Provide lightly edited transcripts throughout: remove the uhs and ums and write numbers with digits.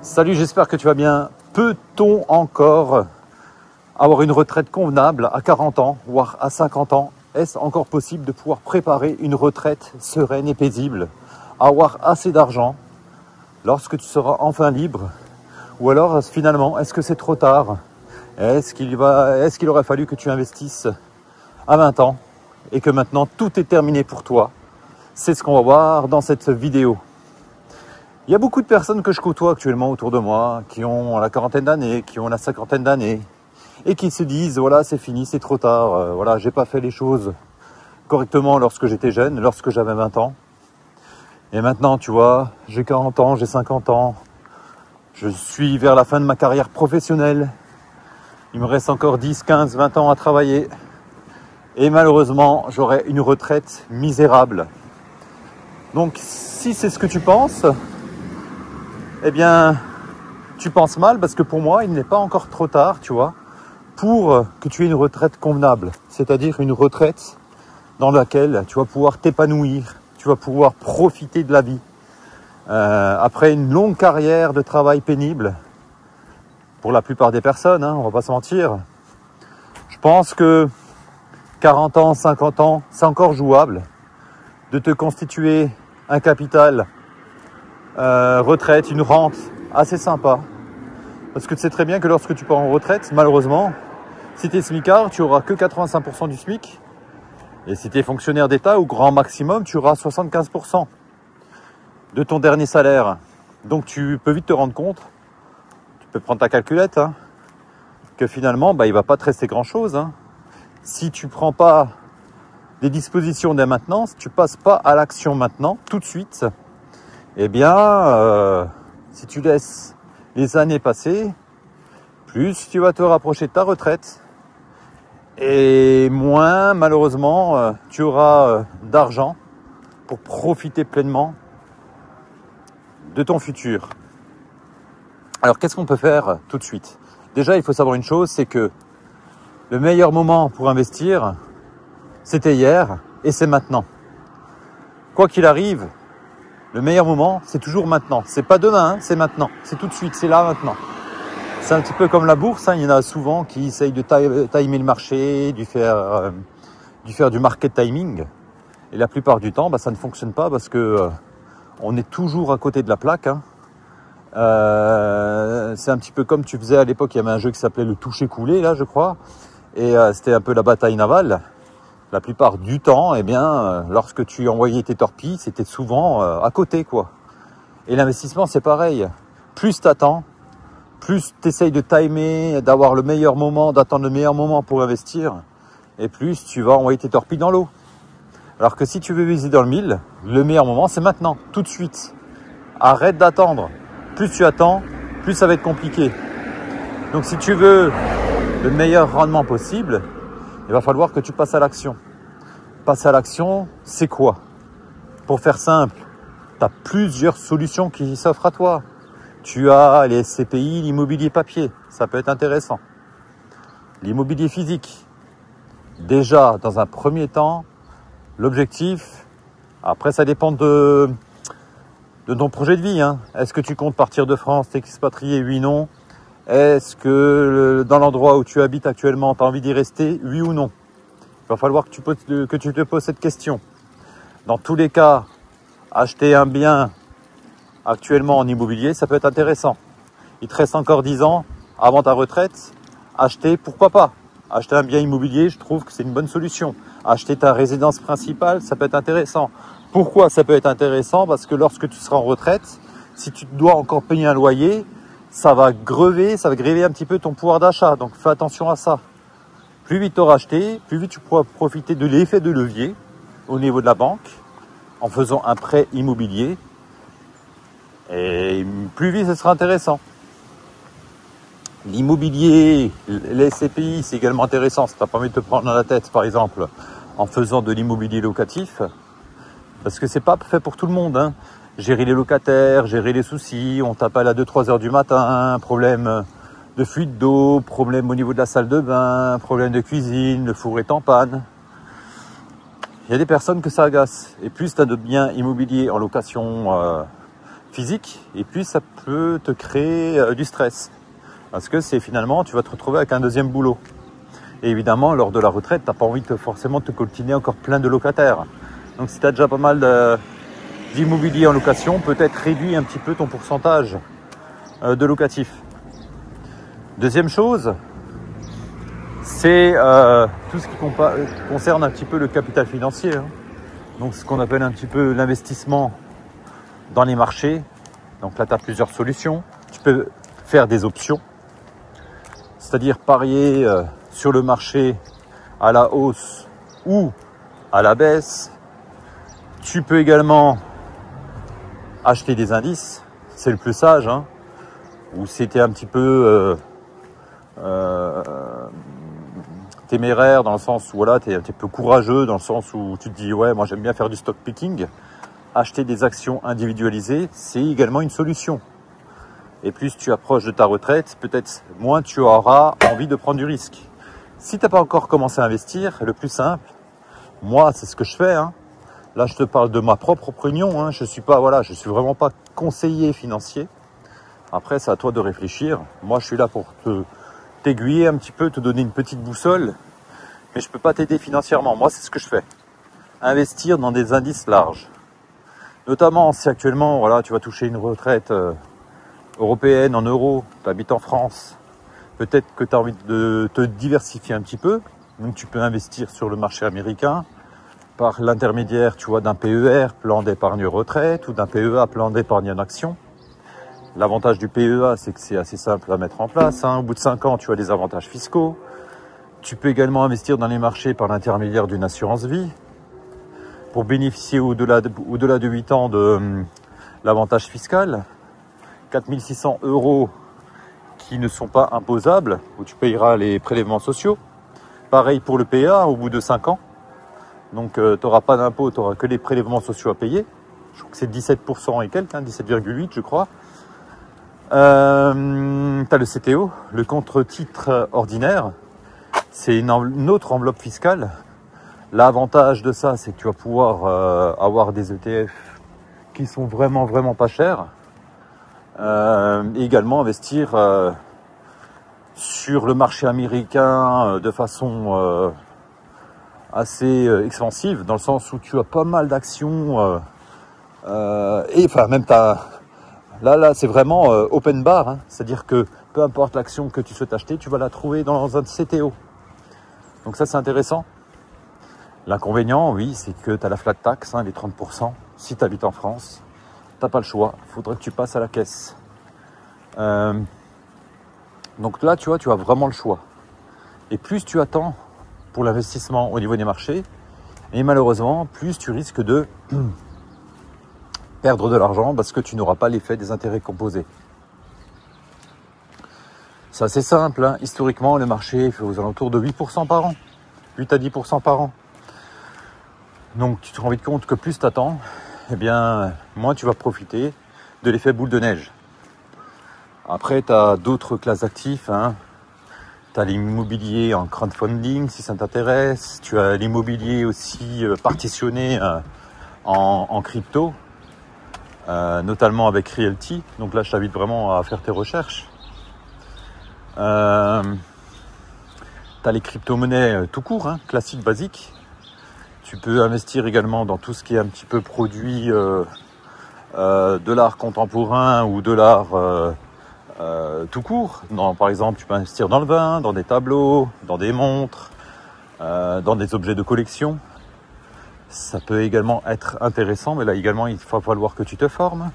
Salut, j'espère que tu vas bien. Peut-on encore avoir une retraite convenable à 40 ans, voire à 50 ans? Est-ce encore possible de pouvoir préparer une retraite sereine et paisible, avoir assez d'argent lorsque tu seras enfin libre? Ou alors, finalement, est-ce que c'est trop tard? Est-ce qu'il aurait fallu que tu investisses à 20 ans et que maintenant tout est terminé pour toi? C'est ce qu'on va voir dans cette vidéo. Il y a beaucoup de personnes que je côtoie actuellement autour de moi, qui ont la quarantaine d'années, qui ont la cinquantaine d'années, et qui se disent, voilà, c'est fini, c'est trop tard, voilà, j'ai pas fait les choses correctement lorsque j'étais jeune, lorsque j'avais 20 ans. Et maintenant, tu vois, j'ai 40 ans, j'ai 50 ans, je suis vers la fin de ma carrière professionnelle, il me reste encore 10, 15, 20 ans à travailler, et malheureusement, j'aurai une retraite misérable. Donc, si c'est ce que tu penses, eh bien, tu penses mal, parce que pour moi, il n'est pas encore trop tard, tu vois, pour que tu aies une retraite convenable. C'est-à-dire une retraite dans laquelle tu vas pouvoir t'épanouir, tu vas pouvoir profiter de la vie. Après une longue carrière de travail pénible, pour la plupart des personnes, on va pas se mentir, je pense que 40 ans, 50 ans, c'est encore jouable de te constituer un capital retraite, une rente assez sympa. Parce que tu sais très bien que lorsque tu pars en retraite, malheureusement, si tu es smicard, tu auras que 85% du SMIC. Et si tu es fonctionnaire d'État, au grand maximum, tu auras 75% de ton dernier salaire. Donc tu peux vite te rendre compte, tu peux prendre ta calculette, que finalement, il ne va pas te rester grand-chose. Si tu ne prends pas des dispositions dès maintenant, si tu ne passes pas à l'action maintenant, tout de suite, eh bien, si tu laisses les années passer, plus tu vas te rapprocher de ta retraite et moins, malheureusement, tu auras d'argent pour profiter pleinement de ton futur. Alors, qu'est-ce qu'on peut faire tout de suite? Déjà, il faut savoir une chose, c'est que le meilleur moment pour investir, c'était hier et c'est maintenant. Quoi qu'il arrive, le meilleur moment, c'est toujours maintenant. C'est pas demain, c'est maintenant. C'est tout de suite, c'est là maintenant. C'est un petit peu comme la bourse. Il y en a souvent qui essayent de timer le marché, de faire du market timing. Et la plupart du temps, ça ne fonctionne pas parce que on est toujours à côté de la plaque. C'est un petit peu comme tu faisais à l'époque. Il y avait un jeu qui s'appelait le toucher-couler, là, je crois. Et c'était un peu la bataille navale. La plupart du temps, lorsque tu envoyais tes torpilles, c'était souvent à côté, quoi. Et l'investissement, c'est pareil. Plus tu attends, plus tu essayes de timer, d'avoir le meilleur moment, d'attendre le meilleur moment pour investir, et plus tu vas envoyer tes torpilles dans l'eau. Alors que si tu veux viser dans le mille, le meilleur moment, c'est maintenant, tout de suite. Arrête d'attendre. Plus tu attends, plus ça va être compliqué. Donc si tu veux le meilleur rendement possible, il va falloir que tu passes à l'action. Passer à l'action, c'est quoi? Pour faire simple, tu as plusieurs solutions qui s'offrent à toi. Tu as les SCPI, l'immobilier papier, ça peut être intéressant. L'immobilier physique. Déjà, dans un premier temps, l'objectif, après ça dépend de ton projet de vie. Est-ce que tu comptes partir de France, t'expatrier? Oui, non. Est-ce que dans l'endroit où tu habites actuellement, tu as envie d'y rester? Oui ou non? Il va falloir que tu te poses cette question. Dans tous les cas, acheter un bien actuellement en immobilier, ça peut être intéressant. Il te reste encore 10 ans avant ta retraite. Acheter, pourquoi pas? Acheter un bien immobilier, je trouve que c'est une bonne solution. Acheter ta résidence principale, ça peut être intéressant. Pourquoi ça peut être intéressant? Parce que lorsque tu seras en retraite, si tu dois encore payer un loyer, ça va grever un petit peu ton pouvoir d'achat. Donc fais attention à ça. Plus vite tu auras acheté, plus vite tu pourras profiter de l'effet de levier au niveau de la banque en faisant un prêt immobilier. Et plus vite ce sera intéressant. L'immobilier, les SCPI, c'est également intéressant. Ça t'a permis de te prendre dans la tête, par exemple, en faisant de l'immobilier locatif. Parce que c'est pas fait pour tout le monde. Gérer les locataires, gérer les soucis, on t'appelle à 2-3 heures du matin, problème de fuite d'eau, problème au niveau de la salle de bain, problème de cuisine, le four est en panne. Il y a des personnes que ça agace. Et plus tu as de biens immobiliers en location physique, et puis ça peut te créer du stress. Parce que c'est finalement, tu vas te retrouver avec un deuxième boulot. Et évidemment, lors de la retraite, tu n'as pas envie de forcément te coltiner encore plein de locataires. Donc si tu as déjà pas mal d'immobilier en location, peut-être réduis un petit peu ton pourcentage de locatif. Deuxième chose, c'est tout ce qui concerne un petit peu le capital financier. Hein. Donc ce qu'on appelle un petit peu l'investissement dans les marchés. Donc là, tu as plusieurs solutions. Tu peux faire des options, c'est-à-dire parier sur le marché à la hausse ou à la baisse. Tu peux également acheter des indices, c'est le plus sage, hein, ou c'était un petit peu téméraire dans le sens où voilà, tu es un petit peu courageux dans le sens où tu te dis ouais, moi j'aime bien faire du stock picking. Acheter des actions individualisées, c'est également une solution. Et plus tu approches de ta retraite, peut-être moins tu auras envie de prendre du risque. Si tu n'as pas encore commencé à investir, le plus simple, moi c'est ce que je fais. Hein. Là je te parle de ma propre opinion. Hein. Je suis vraiment pas conseiller financier. Après c'est à toi de réfléchir. Moi je suis là pour t'aiguiller un petit peu, te donner une petite boussole, mais je peux pas t'aider financièrement. Moi c'est ce que je fais. Investir dans des indices larges. Notamment si actuellement voilà, tu vas toucher une retraite européenne en euros, tu habites en France, peut-être que tu as envie de te diversifier un petit peu, donc tu peux investir sur le marché américain par l'intermédiaire, tu vois, d'un PER, plan d'épargne retraite, ou d'un PEA, plan d'épargne en action. L'avantage du PEA, c'est que c'est assez simple à mettre en place. Hein. Au bout de 5 ans, tu as des avantages fiscaux. Tu peux également investir dans les marchés par l'intermédiaire d'une assurance vie pour bénéficier au-delà de 8 ans de l'avantage fiscal. 4 600 € qui ne sont pas imposables, où tu payeras les prélèvements sociaux. Pareil pour le PEA au bout de 5 ans. Donc tu n'auras pas d'impôt, tu n'auras que les prélèvements sociaux à payer. Je crois que c'est 17% et quelques, hein, 17,8 je crois. Tu as le CTO, le contre-titre ordinaire. C'est une autre enveloppe fiscale. L'avantage de ça, c'est que tu vas pouvoir avoir des ETF qui sont vraiment pas chers. Et également investir sur le marché américain de façon assez expansive, dans le sens où tu as pas mal d'actions et enfin même là c'est vraiment open bar, hein, c'est-à-dire que peu importe l'action que tu souhaites acheter, tu vas la trouver dans un CTO. Donc ça c'est intéressant. L'inconvénient, oui, c'est que tu as la flat tax, hein, les 30%. Si tu habites en France, tu n'as pas le choix. Il faudrait que tu passes à la caisse. Donc là, tu vois, tu as vraiment le choix. Et plus tu attends pour l'investissement au niveau des marchés, et malheureusement, plus tu risques de perdre de l'argent parce que tu n'auras pas l'effet des intérêts composés. C'est assez simple. Hein. Historiquement, le marché fait aux alentours de 8% par an. 8 à 10% par an. Donc tu te rends vite compte que plus tu attends, eh bien, moins tu vas profiter de l'effet boule de neige. Après, tu as d'autres classes d'actifs. Hein. Tu as l'immobilier en crowdfunding, si ça t'intéresse. Tu as l'immobilier aussi partitionné en crypto, notamment avec Realty. Donc là, je t'invite vraiment à faire tes recherches. Tu as les crypto-monnaies tout court, hein, classiques, basiques. Tu peux investir également dans tout ce qui est un petit peu produit de l'art contemporain ou de l'art tout court. Par exemple, tu peux investir dans le vin, dans des tableaux, dans des montres, dans des objets de collection. Ça peut également être intéressant, mais là également, il va falloir que tu te formes.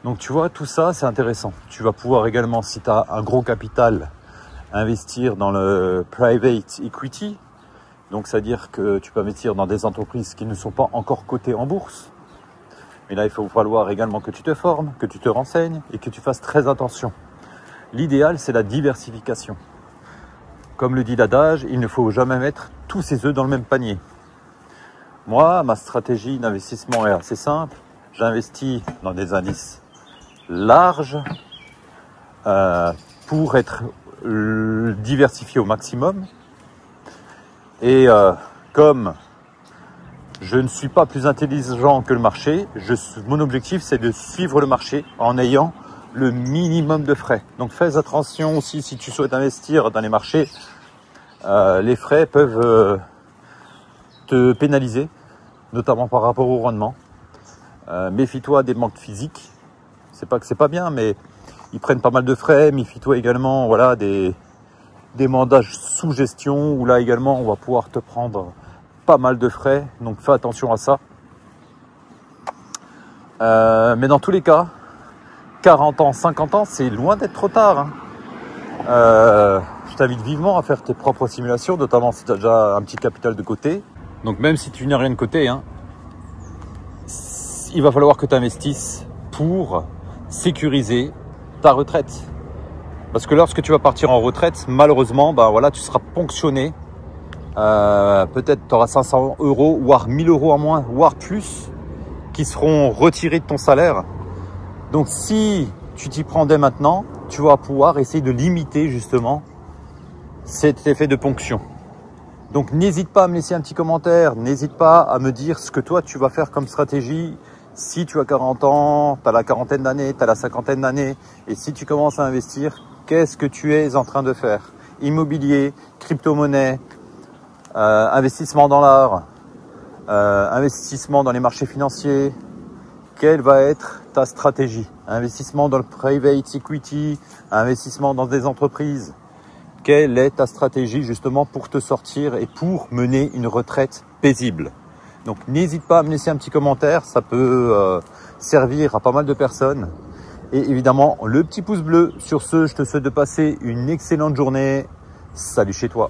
Donc tu vois, tout ça, c'est intéressant. Tu vas pouvoir également, si tu as un gros capital, investir dans le private equity. Donc c'est-à-dire que tu peux investir dans des entreprises qui ne sont pas encore cotées en bourse. Mais là, il va falloir également que tu te formes, que tu te renseignes et que tu fasses très attention. L'idéal, c'est la diversification. Comme le dit l'adage, il ne faut jamais mettre tous ses œufs dans le même panier. Moi, ma stratégie d'investissement est assez simple. J'investis dans des indices larges pour être diversifié au maximum. Et comme Je ne suis pas plus intelligent que le marché. Mon objectif, c'est de suivre le marché en ayant le minimum de frais. Donc fais attention aussi si tu souhaites investir dans les marchés. Les frais peuvent te pénaliser, notamment par rapport au rendement. Méfie-toi des banques physiques. C'est pas que c'est pas bien, mais ils prennent pas mal de frais. Méfie-toi également, voilà, des mandats sous gestion où là également on va pouvoir te prendre pas mal de frais. Donc fais attention à ça. Mais dans tous les cas, 40 ans, 50 ans, c'est loin d'être trop tard. Je t'invite vivement à faire tes propres simulations, notamment si tu as déjà un petit capital de côté. Donc même si tu n'as rien de côté, il va falloir que tu investisses pour sécuriser ta retraite. Parce que lorsque tu vas partir en retraite, malheureusement, voilà, tu seras ponctionné. Peut-être tu auras 500 €, voire 1000 € en moins, voire plus, qui seront retirés de ton salaire. Donc si tu t'y prends dès maintenant, tu vas pouvoir essayer de limiter justement cet effet de ponction. Donc n'hésite pas à me laisser un petit commentaire, n'hésite pas à me dire ce que toi tu vas faire comme stratégie. Si tu as 40 ans, tu as la quarantaine d'années, tu as la cinquantaine d'années, et si tu commences à investir, qu'est-ce que tu es en train de faire? Immobilier, crypto-monnaie, investissement dans l'art, investissement dans les marchés financiers. Quelle va être ta stratégie? Investissement dans le private equity, investissement dans des entreprises. Quelle est ta stratégie justement pour te sortir et pour mener une retraite paisible? Donc n'hésite pas à me laisser un petit commentaire, ça peut servir à pas mal de personnes. Et évidemment, le petit pouce bleu. Sur ce, je te souhaite de passer une excellente journée. Salut chez toi.